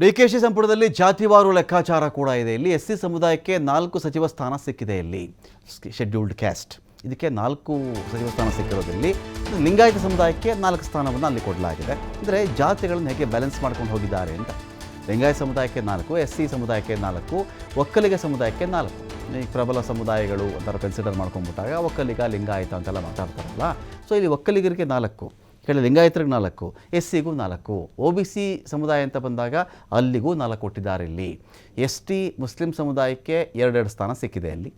ಡಿಕೆಶಿ ಸಂಪುಟದಲ್ಲಿ ಜಾತಿವಾರು ಲೆಕ್ಕಾಚಾರ ಕೂಡ ಇದೆ. ಇಲ್ಲಿ ಎಸ್ಸಿ ಸಮುದಾಯಕ್ಕೆ 4 ಸಚಿವ ಸ್ಥಾನ ಸಿಕ್ಕಿದೆ. ಇಲ್ಲಿ ಶೆಡ್ಯೂಲ್ಡ್ ಕ್ಯಾಸ್ಟ್ ಇದಕ್ಕೆ 4 ಸಚಿವ ಸ್ಥಾನ ಸಿಕ್ಕಿರೋದ್ರಲ್ಲಿ ಲಿಂಗಾಯತ ಸಮುದಾಯಕ್ಕೆ 4 ಸ್ಥಾನವನ್ನು ಅಲ್ಲಿ ಕೊಡಲಾಗಿದೆ. ಅಂದರೆ ಜಾತಿಗಳನ್ನು ಹೇಗೆ ಬ್ಯಾಲೆನ್ಸ್ ಮಾಡ್ಕೊಂಡು ಹೋಗಿದ್ದಾರೆ ಅಂತ. ಲಿಂಗಾಯತ ಸಮುದಾಯಕ್ಕೆ 4, ಎಸ್ಸಿ ಸಮುದಾಯಕ್ಕೆ 4, ಒಕ್ಕಲಿಗ ಸಮುದಾಯಕ್ಕೆ 4. ಈ ಪ್ರಬಲ ಸಮುದಾಯಗಳು ಅಂತಾರೆ ಕನ್ಸಿಡರ್ ಮಾಡ್ಕೊಂಡ್ಬಿಟ್ಟಾಗ ಒಕ್ಕಲಿಗ ಲಿಂಗಾಯತ ಅಂತೆಲ್ಲ ಮಾತಾಡ್ತಾರಲ್ಲ. ಸೊ ಇಲ್ಲಿ ಒಕ್ಕಲಿಗರಿಗೆ 4, ಕೆಲವು ಲಿಂಗಾಯತರಿಗೆ 4, ಎಸ್ಸಿಗೂ 4, OBC ಸಮುದಾಯ ಅಂತ ಬಂದಾಗ ಅಲ್ಲಿಗೂ 4 ಕೊಟ್ಟಿದ್ದಾರೆ. ಇಲ್ಲಿ ST ಮುಸ್ಲಿಂ ಸಮುದಾಯಕ್ಕೆ 2 ಸ್ಥಾನ ಸಿಕ್ಕಿದೆ. ಅಲ್ಲಿ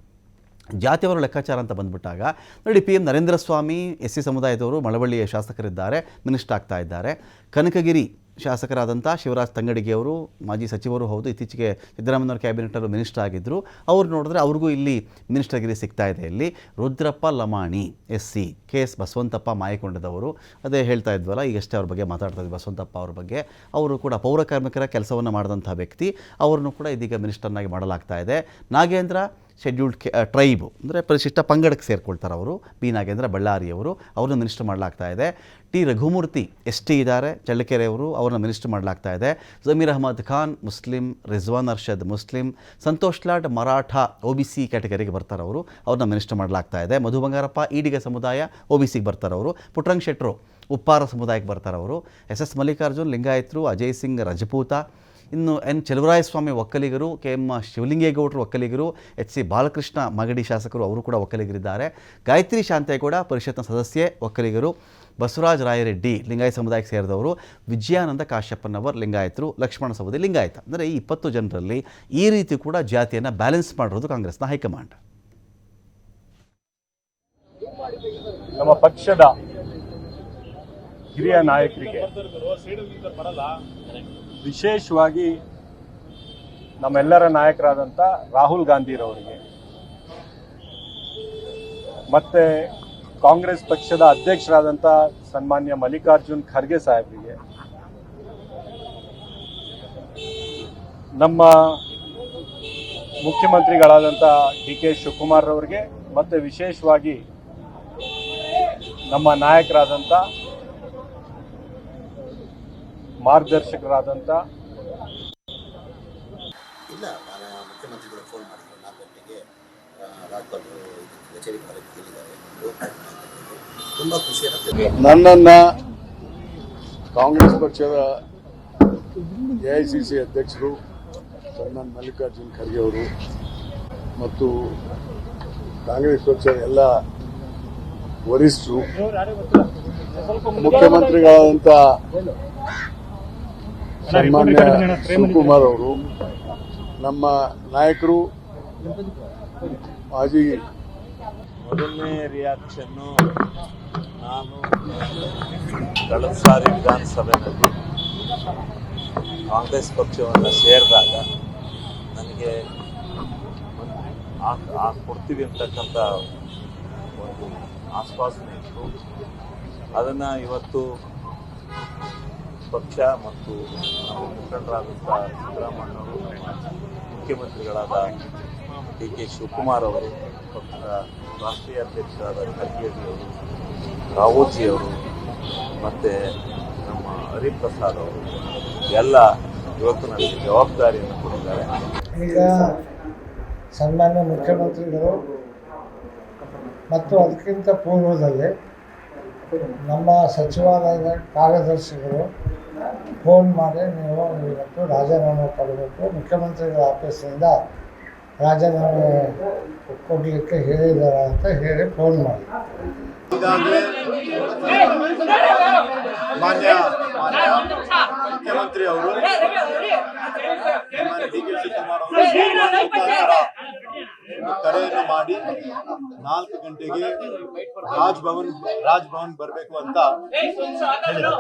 ಜಾತಿಯವರು ಲೆಕ್ಕಾಚಾರ ಅಂತ ಬಂದುಬಿಟ್ಟಾಗ ನೋಡಿ, PM ನರೇಂದ್ರ ಸ್ವಾಮಿ SC ಸಮುದಾಯದವರು ಮಳವಳ್ಳಿಯ ಶಾಸಕರಿದ್ದಾರೆ, ಮಿನಿಸ್ಟರ್ ಆಗ್ತಾ ಇದ್ದಾರೆ. ಕನಕಗಿರಿ ಶಾಸಕರಾದಂಥ ಶಿವರಾಜ್ ತಂಗಡಿಗೆಯವರು ಮಾಜಿ ಸಚಿವರು ಹೌದು, ಇತ್ತೀಚೆಗೆ ಸಿದ್ದರಾಮಯ್ಯವ್ರ ಕ್ಯಾಬಿನೆಟಲ್ಲೂ ಮಿನಿಸ್ಟರ್ ಆಗಿದ್ದರು. ಅವ್ರು ನೋಡಿದ್ರೆ ಅವ್ರಿಗೂ ಇಲ್ಲಿ ಮಿನಿಸ್ಟರ್ಗಿರಿ ಸಿಗ್ತಾ ಇದೆ. ಇಲ್ಲಿ ರುದ್ರಪ್ಪ ಲಮಾಣಿ SC, KS ಬಸವಂತಪ್ಪ ಮಾಯಕೊಂಡದವರು, ಅದೇ ಹೇಳ್ತಾ ಇದ್ವಲ್ಲ ಈಗಷ್ಟೇ ಅವ್ರ ಬಗ್ಗೆ ಮಾತಾಡ್ತಾ ಇದ್ವಿ ಬಸವಂತಪ್ಪ ಅವ್ರ ಬಗ್ಗೆ. ಅವರು ಕೂಡ ಪೌರ ಕಾರ್ಮಿಕರ ಕೆಲಸವನ್ನು ಮಾಡಿದಂಥ ವ್ಯಕ್ತಿ, ಅವ್ರನ್ನೂ ಕೂಡ ಇದೀಗ ಮಿನಿಸ್ಟರ್ನಾಗಿ ಮಾಡಲಾಗ್ತಾ ಇದೆ. ನಾಗೇಂದ್ರ ಶೆಡ್ಯೂಲ್ಡ್ ಟ್ರೈಬ್ ಅಂದರೆ ಪರಿಶಿಷ್ಟ ಪಂಗಡಕ್ಕೆ ಸೇರ್ಕೊಳ್ತಾರೆ ಅವರು, B ನಾಗೇಂದ್ರ ಬಳ್ಳಾರಿಯವರು, ಅವ್ರನ್ನ ಮಿನಿಸ್ಟರ್ ಮಾಡಲಾಗ್ತಾ ಇದೆ. T ರಘುಮೂರ್ತಿ ST ಇದ್ದಾರೆ, ಚಳ್ಳಕೆರೆಯವರು, ಅವ್ರನ್ನ ಮಿನಿಸ್ಟರ್ ಮಾಡಲಾಗ್ತಾ ಇದೆ. Zameer Ahmed Khan Muslim, Rizwan Arshad Muslim, Santosh Lad Maratha OBC ಕ್ಯಾಟಗರಿಗೆ ಬರ್ತಾರೆ ಅವರು, ಅವ್ರನ್ನ ಮಿನಿಸ್ಟರ್ ಮಾಡಲಾಗ್ತಾ ಇದೆ. ಮಧು ಬಂಗಾರಪ್ಪ ಈಡಿಗ ಸಮುದಾಯ OBCಗೆ ಬರ್ತಾರೆ ಅವರು. ಪುಟ್ರಂಗ್ ಶೆಟ್ರು ಉಪ್ಪಾರ ಸಮುದಾಯಕ್ಕೆ ಬರ್ತಾರೆ ಅವರು. SS ಮಲ್ಲಿಕಾರ್ಜುನ್ ಲಿಂಗಾಯತರು, ಅಜಯ್ ಸಿಂಗ್ ರಜಪೂತ, ಇನ್ನು N Chaluvarayaswamy ಒಕ್ಕಲಿಗರು, KM ಶಿವಲಿಂಗೇಗೌಡರು ಒಕ್ಕಲಿಗರು, HC Balakrishna ಮಗಡಿ ಶಾಸಕರು ಅವರು ಕೂಡ ಒಕ್ಕಲಿಗರಿದ್ದಾರೆ. ಗಾಯತ್ರಿ ಶಾಂತೇಗೌಡ ಪರಿಷತ್ನ ಸದಸ್ಯೆ ಒಕ್ಕಲಿಗರು. ಬಸವರಾಜ ರಾಯರೆಡ್ಡಿ ಲಿಂಗಾಯತ ಸಮುದಾಯಕ್ಕೆ ಸೇರಿದವರು. ವಿಜಯಾನಂದ ಕಾಶ್ಯಪ್ಪನವರ್ ಲಿಂಗಾಯತರು. ಲಕ್ಷ್ಮಣ ಸವದಿ ಲಿಂಗಾಯತ. ಅಂದರೆ ಈ 20 ಜನರಲ್ಲಿ ಈ ರೀತಿ ಕೂಡ ಜಾತಿಯನ್ನು ಬ್ಯಾಲೆನ್ಸ್ ಮಾಡಿರೋದು ಕಾಂಗ್ರೆಸ್ನ ಹೈಕಮಾಂಡ್. ನಮ್ಮ ಪಕ್ಷದ ಹಿರಿಯ ನಾಯಕರಿಗೆ, ವಿಶೇಷವಾಗಿ ನಮ್ಮೆಲ್ಲರ ನಾಯಕರಾದಂಥ ರಾಹುಲ್ ಗಾಂಧಿರವರಿಗೆ ಮತ್ತೆ ಕಾಂಗ್ರೆಸ್ ಪಕ್ಷದ ಅಧ್ಯಕ್ಷರಾದಂಥ ಸನ್ಮಾನ್ಯ ಮಲ್ಲಿಕಾರ್ಜುನ್ ಖರ್ಗೆ ಸಾಹೇಬರಿಗೆ, ನಮ್ಮ ಮುಖ್ಯಮಂತ್ರಿಗಳಾದಂಥ DK ಶಿವಕುಮಾರ್ ಅವರಿಗೆ, ಮತ್ತೆ ವಿಶೇಷವಾಗಿ ನಮ್ಮ ನಾಯಕರಾದಂಥ ಮಾರ್ಗದರ್ಶಕರಾದಂಥ ಇಲ್ಲ, ನಾನು ಮುಖ್ಯಮಂತ್ರಿಗಳು ಫೋನ್ ಮಾಡಿದ್ರು 4 ಗಂಟೆಗೆ ರಾಜ್ಪಾಲ್ ಕಚೇರಿ ಬರೋಕ್ಕೆ ಹೇಳಿದ್ದಾರೆ. ತುಂಬ ಖುಷಿಯಾಗುತ್ತೆ. ನನ್ನನ್ನು ಕಾಂಗ್ರೆಸ್ ಪಕ್ಷದ AICC ಅಧ್ಯಕ್ಷರು ಸನ್ಮಾನ್ ಮಲ್ಲಿಕಾರ್ಜುನ್ ಖರ್ಗೆ ಅವರು ಮತ್ತು ಕಾಂಗ್ರೆಸ್ ಪಕ್ಷದ ಎಲ್ಲ ವರಿಷ್ಠರು, ಮುಖ್ಯಮಂತ್ರಿಗಳಾದಂಥ ಸನ್ಮಾನ್ಯ ಶಿವಕುಮಾರ್ ಅವರು, ನಮ್ಮ ನಾಯಕರು, ಮಾಜಿ ಮೊದಲನೇ ರಿಯಾಕ್ಷನ್ನು ನಾನು ಕಳೆದ ಸಾರಿ ವಿಧಾನಸಭೆಯಲ್ಲಿ ಕಾಂಗ್ರೆಸ್ ಪಕ್ಷವನ್ನು ಸೇರಿದಾಗ ನನಗೆ ಕೊಡ್ತೀವಿ ಅಂತಕ್ಕಂಥ ಒಂದು ಆಶ್ವಾಸನೆ ಇತ್ತು. ಅದನ್ನು ಇವತ್ತು ಪಕ್ಷ ಮತ್ತು ನಮ್ಮ ಮುಖಂಡರಾದಂಥ ಸಿದ್ದರಾಮಯ್ಯವರು, ಮುಖ್ಯಮಂತ್ರಿಗಳಾದ DK ಶಿವಕುಮಾರ್ ಅವರು, ಪಕ್ಷದ ರಾಷ್ಟ್ರೀಯ ಅಧ್ಯಕ್ಷರಾದ ಖರ್ಗೆಜಿಯವರು, ರಾವೋಜಿಯವರು ಮತ್ತು ನಮ್ಮ ಹರಿಪ್ರಸಾದ್ ಅವರು ಎಲ್ಲ ಇವತ್ತು ನನಗೆ ಜವಾಬ್ದಾರಿಯನ್ನು ಕೊಟ್ಟಿದ್ದಾರೆ. ಈಗ ಸನ್ಮಾನ್ಯ ಮುಖ್ಯಮಂತ್ರಿಗಳು ಮತ್ತು ಅದಕ್ಕಿಂತ ಪೂರ್ವದಲ್ಲಿ ನಮ್ಮ ಸಚಿವಾಲಯದ ಕಾರ್ಯದರ್ಶಿಗಳು ಫೋನ್ ಮಾಡಿ ನೀವು ಇವತ್ತು ರಾಜೀನಾಮೆ ಕೊಡಬೇಕು, ಮುಖ್ಯಮಂತ್ರಿಗಳ ಆಫೀಸಿಂದ ರಾಜೀನಾಮೆ ಕೊಡಲಿಕ್ಕೆ ಹೇಳಿದ್ದಾರೆ ಅಂತ ಹೇಳಿ ಫೋನ್ ಮಾಡಿ. ಈಗಾಗಲೇ ಮಾನ್ಯ ಮುಖ್ಯಮಂತ್ರಿ ಅವರು DK ಶಿವಕುಮಾರ್ ಅವರು ಕರೆಯನ್ನು ಮಾಡಿ 4 ಗಂಟೆಗೆ ರಾಜ್ ಭವನ್ ಬರಬೇಕು ಅಂತ ಹೇಳಿದರು.